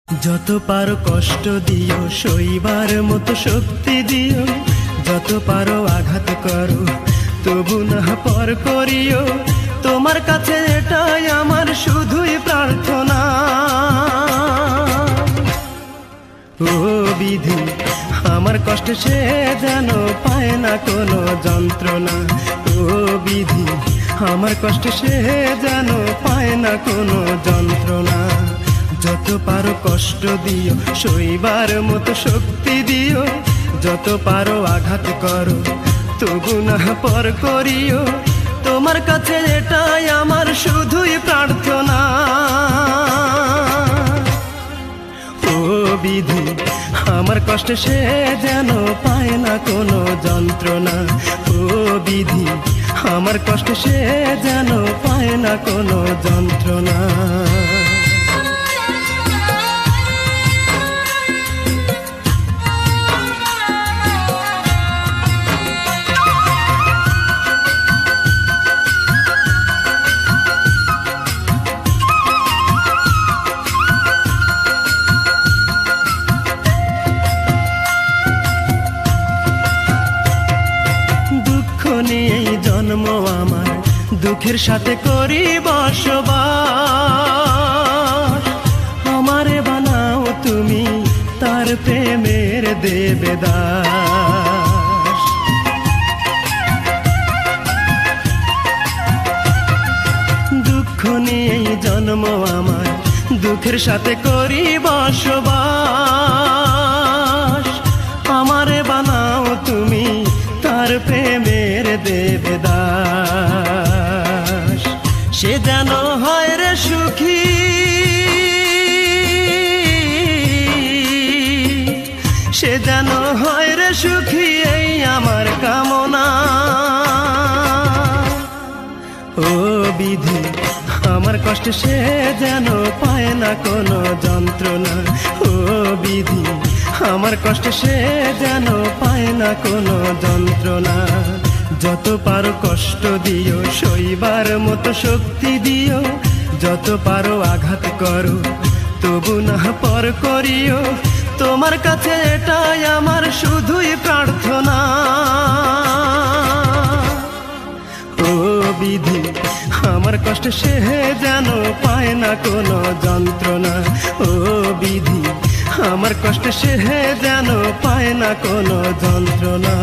যত পারো কষ্ট দিও, সইবার মতো শক্তি দিও, যত পারো আঘাত করো, তবু না পর করিও। তোমার কাছে এটাই আমার শুধুই প্রার্থনা। ও বিধি, আমার কষ্ট সে যেন পায় না কোনো যন্ত্রণা। ও বিধি, আমার কষ্ট সে যেন পায় না কোনো যন্ত্রণা। যত পারো কষ্ট দিও, সইবার মতো শক্তি দিও, যত পারো আঘাত করো, তবু না পর করিও। তোমার কাছে এটাই আমার শুধুই প্রার্থনা। ও বিধি, আমার কষ্ট সে যেন পায় না কোনো যন্ত্রণা। ও বিধি, আমার কষ্ট সে যেন পায় না কোনো যন্ত্রণা। নিয়েই জন্ম আমার, দুঃখের সাথে করি বসবাস। আমারে বানাও তুমি তার প্রেমের দেবদাস। দুঃখ নিয়েই জন্ম আমার, দুঃখের সাথে করি বসবাস। আমারে বানাও তুমি তার প্রেমের দেবদাস। সে যেন হয় রে সুখী, সে যেন হয় রে সুখী, এই আমার কামনা। ও বিধি, আমার কষ্ট সে যেন পায় না কোনো যন্ত্রণা। ও বিধি, আমার কষ্ট সে যেন পায় না কোনো যন্ত্রণা। যত পারো কষ্ট দিও, সইবার মতো শক্তি দিও, যত পারো আঘাত করো, তবু না পর করিও। তোমার কাছে এটাই আমার শুধুই প্রার্থনা। ও বিধি, আমার কষ্ট সে যেন পায় না কোনো যন্ত্রণা। ও বিধি, আমার কষ্ট সে যেন পায় না কোনো যন্ত্রণা।